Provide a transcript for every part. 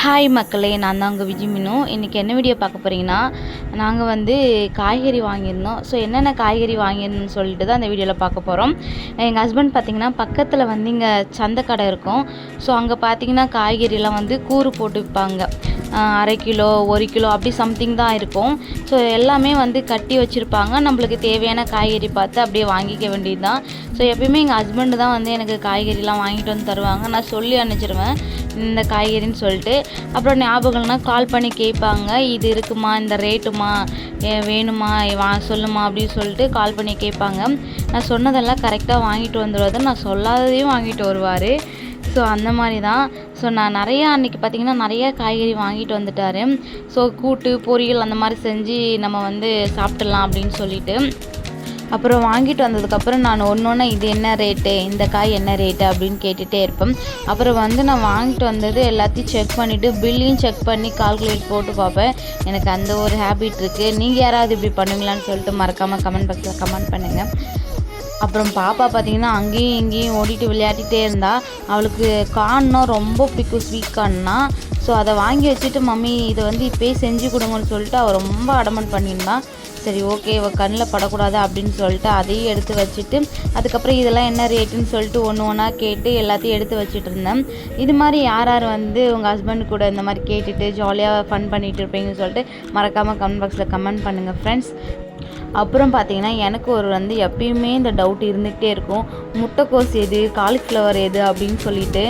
Hi மக்களே, நான் தான் உங்கள் விஜி மினு. இன்றைக்கி என்ன வீடியோ பார்க்க போகிறீங்கன்னா, நாங்கள் வந்து காய்கறி வாங்கியிருந்தோம். ஸோ என்னென்ன காய்கறி வாங்கியிருந்தோம்னு சொல்லிட்டு தான் அந்த வீடியோவில் பார்க்க போகிறோம். எங்கள் ஹஸ்பண்ட் பார்த்திங்கன்னா பக்கத்தில் வந்து இங்கே சந்தை கடை இருக்கும். ஸோ அங்கே பார்த்திங்கன்னா காய்கறிலாம் வந்து கூறு போட்டு விற்பாங்க. 1/2 கிலோ 1 கிலோ அப்படி சம்திங் தான் இருக்கும். ஸோ எல்லாமே வந்து கட்டி வச்சுருப்பாங்க. நம்மளுக்கு தேவையான காய்கறி பார்த்து அப்படியே வாங்கிக்க வேண்டியது தான். ஸோ எப்பயுமே எங்கள் ஹஸ்பண்டு தான் வந்து எனக்கு காய்கறிலாம் வாங்கிட்டு வந்து தருவாங்க. நான் சொல்லி அனுப்பிச்சிடுவேன் இந்த காய்கறின்னு சொல்லிட்டு. அப்புறம் ஞாபகம்னா கால் பண்ணி கேட்பாங்க, இது இருக்குமா, இந்த ரேட்டுமா, வேணுமா, சொல்லுமா அப்படின்னு சொல்லிட்டு கால் பண்ணி கேட்பாங்க. நான் சொன்னதெல்லாம் கரெக்டாக வாங்கிட்டு வந்துடுவாரு. நான் சொல்லாததையும் வாங்கிட்டு வருவார். ஸோ அந்த மாதிரி தான். ஸோ நான் நிறையா அன்றைக்கி பார்த்திங்கன்னா நிறையா காய்கறி வாங்கிட்டு வந்துட்டார். ஸோ கூட்டு பொரியல் அந்த மாதிரி செஞ்சு நம்ம வந்து சாப்பிட்றலாம் அப்படின்னு சொல்லிட்டு. அப்புறம் வாங்கிட்டு வந்ததுக்கப்புறம் நான் ஒன்று இது என்ன ரேட்டு, இந்த காய் என்ன ரேட்டு அப்படின்னு கேட்டுகிட்டே இருப்பேன். அப்புறம் வந்து நான் வாங்கிட்டு வந்தது எல்லாத்தையும் செக் பண்ணிவிட்டு பில்லையும் செக் பண்ணி கால்குலேட் போட்டு பார்ப்பேன். எனக்கு அந்த ஒரு ஹேபிட் இருக்குது. நீங்கள் யாராவது இப்படி பண்ணுவீங்களான்னு சொல்லிட்டு மறக்காமல் கமெண்ட் பாக்ஸில் கமெண்ட் பண்ணுங்கள். அப்புறம் பாப்பா பார்த்திங்கன்னா அங்கேயும் இங்கேயும் ஓடிட்டு விளையாடிட்டே இருந்தால். அவளுக்கு கார்ன்னா ரொம்ப பிடிக்கும், ஸ்வீட் கார்ன்னா. ஸோ அதை வாங்கி வச்சுட்டு மம்மி இதை வந்து இப்போயே செஞ்சு கொடுங்கன்னு சொல்லிட்டு அவள் ரொம்ப அடமெண்ட் பண்ணியிருந்தான். சரி ஓகே, இவள் கண்ணில் படக்கூடாது அப்படின்னு சொல்லிட்டு அதையும் எடுத்து வச்சுட்டு, அதுக்கப்புறம் இதெல்லாம் என்ன ரேட்டுன்னு சொல்லிட்டு ஒன்று ஒன்றா கேட்டு எல்லாத்தையும் எடுத்து வச்சுட்டு இருந்தேன். இது மாதிரி யார் யார் வந்து உங்கள் ஹஸ்பண்ட் கூட இந்த மாதிரி கேட்டுட்டு ஜாலியாக ஃபன் பண்ணிகிட்டு இருப்பீங்கன்னு சொல்லிட்டு மறக்காமல் கமெண்ட் பாக்ஸில் கமெண்ட் பண்ணுங்கள் ஃப்ரெண்ட்ஸ். அப்புறம் பார்த்திங்கன்னா எனக்கு வந்து எப்பயுமே இந்த டவுட் இருந்துகிட்டே இருக்கும், முட்டைக்கோஸ் எது, காலிஃப்ளவர் எது அப்படின்னு சொல்லிட்டு.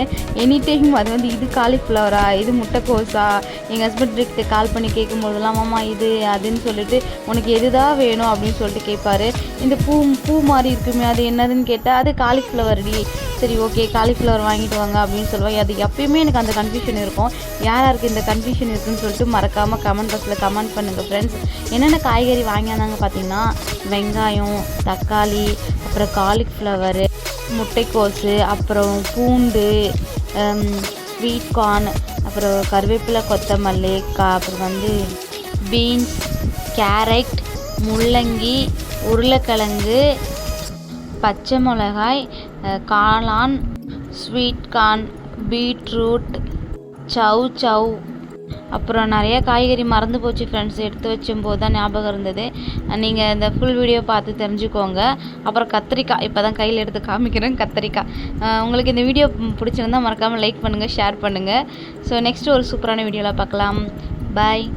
எனி டைம் அது வந்து இது காலிஃப்ளவரா, இது முட்டைக்கோஸா, எங்கள் ஹஸ்பண்ட்கிட்ட கால் பண்ணி கேட்கும்போதெல்லாம் மாமா இது அதுன்னு சொல்லிட்டு உனக்கு எதுதான் வேணும் அப்படின்னு சொல்லிட்டு கேட்பாரு. இந்த பூ மாதிரி இருக்குமே அது என்னதுன்னு கேட்டால் அது காலிஃப்ளவர் டி. சரி ஓகே, காலிஃப்ளவர் வாங்கிட்டு வாங்க அப்படின்னு சொல்லுவாங்க. அது எப்பயுமே எனக்கு அந்த கன்ஃபியூஷன் இருக்கும். யாருக்கு இந்த கன்ஃபியூஷன் இருக்குதுன்னு சொல்லிட்டு மறக்காமல் கமெண்ட் பாக்ஸில் கமெண்ட் பண்ணுங்கள் ஃப்ரெண்ட்ஸ். என்னென்ன காய்கறி வாங்கினாங்க பார்த்திங்கன்னா வெங்காயம், தக்காளி, அப்புறம் காலிஃப்ளவரு, முட்டைக்கோஸு, அப்புறம் பூண்டு, ஸ்வீட் கார்ன், அப்புறம் கருவேப்பிலை, கொத்தமல்லி, அப்புறம் வந்து பீன்ஸ், கேரட், முள்ளங்கி, உருளைக்கிழங்கு, பச்சை மிளகாய், காளான், ஸ்வீட் கார்ன், பீட்ரூட், சவ், அப்புறம் நிறைய காய்கறி மறந்து போச்சு ஃப்ரெண்ட்ஸ். எடுத்து வச்சும்போது தான் ஞாபகம் இருந்தது. நீங்கள் இந்த ஃபுல் வீடியோ பார்த்து தெரிஞ்சுக்கோங்க. அப்புறம் கத்திரிக்காய் இப்போ தான் கையில் எடுத்து காமிக்கிறேன். கத்திரிக்காய். உங்களுக்கு இந்த வீடியோ பிடிச்சிருந்தால் மறக்காமல் லைக் பண்ணுங்கள், ஷேர் பண்ணுங்கள். ஸோ நெக்ஸ்ட்டு ஒரு சூப்பரான வீடியோவில் பார்க்கலாம். பாய்.